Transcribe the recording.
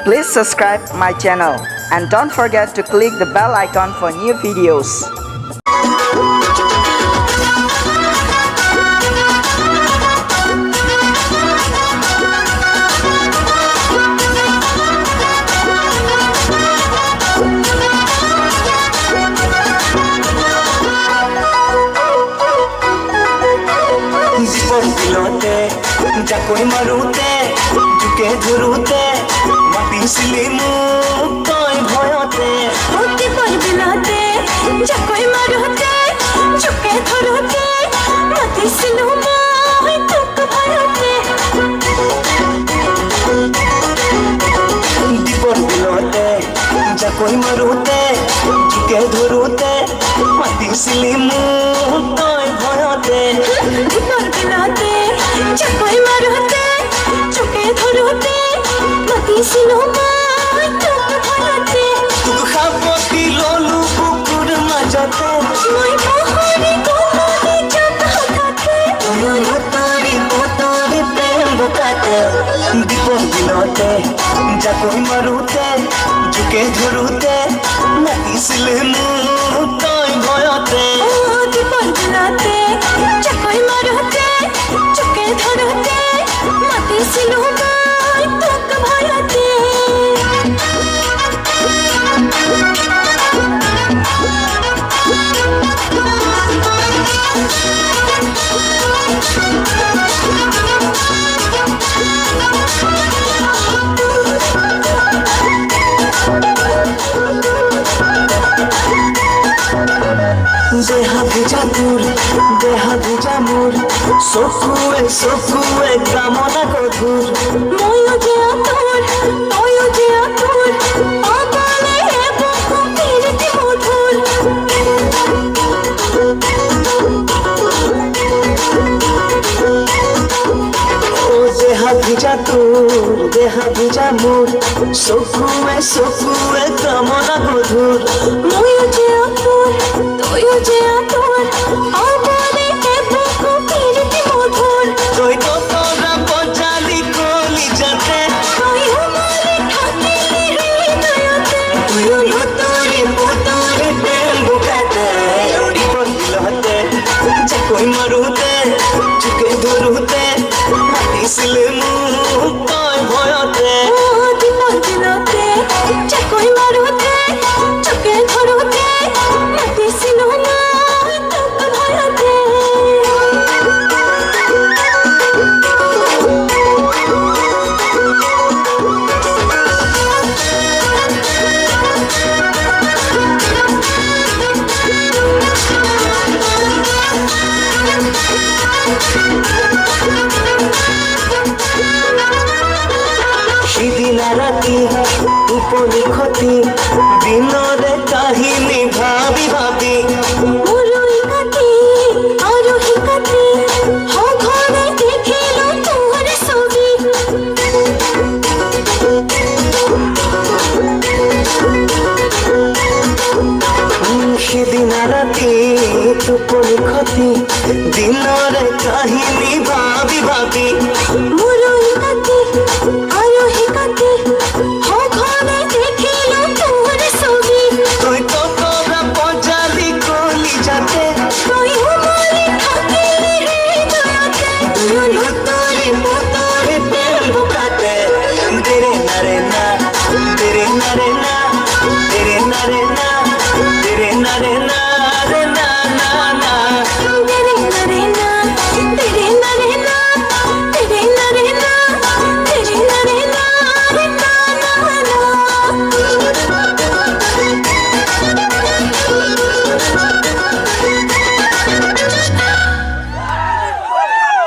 Please subscribe my channel and don't forget to click the bell icon for new videos. जाकोई मारुते जुके धरुते मातिसिली मुक्तय भयते होती पर बिलाते जाकोई मारुते जुके धरुते मातिसिलु मोय तुक भयते दीपर बिलाते जाकोई मारुते जुके धरुते मातिसिली मुक्तय भयते दीपर बिलाते जाकोई मारुते जुके धरुते मातिसिलु मोय तुक भयते तुक खापति लोलु कुकुर मजाते मोय मोहरी कोमली जब हठाते मोतारी मोतारी प्रेम बुकाते दीपर बिलाते जाकोई मारुते जुके धरुते मातिसिली मुक्तय भयते दीपर बिलाते जाकोई मारुते जुके धरुते मातिसिलु मोय तुक भयते देहा भेजा दूर देहा भेजा मोर सकुए कामना गधुर ময়ো যে আতর তয়ো যে আতর অবলে বহু প্রীতি মধুর ओ देहा भेजा मोर सकुए कामना गधुर ময়ো যে আতর তয়ো যে আতর অবলে বহু প্রীতি মধুর তোই তো তোরা পচালি কলি যাতে তয়ো মরে থাকিলি হৃদয়তে তুইও মোতারি প্রেম বুকাতে দীপন দিলতে যাকই মারুতে চুকে ধরুতে মাতিছিলে মুক্তয় ভয়তে দীপন দিলতে যাকই মারুতে চোখে ধরুতে মাতিছিলু মই তোক ভয়তে সেদিন রাতি উপনি ক্ষতি দিনরে কাহিনী ভাবি ভাবি মুরুই কাটি আরোহী কাটি হ ঘরে দেখিলু তোর ছবি সেদিন রাতি উপনি ক্ষতি দিনরে কাহিনী ভাবি ভাবি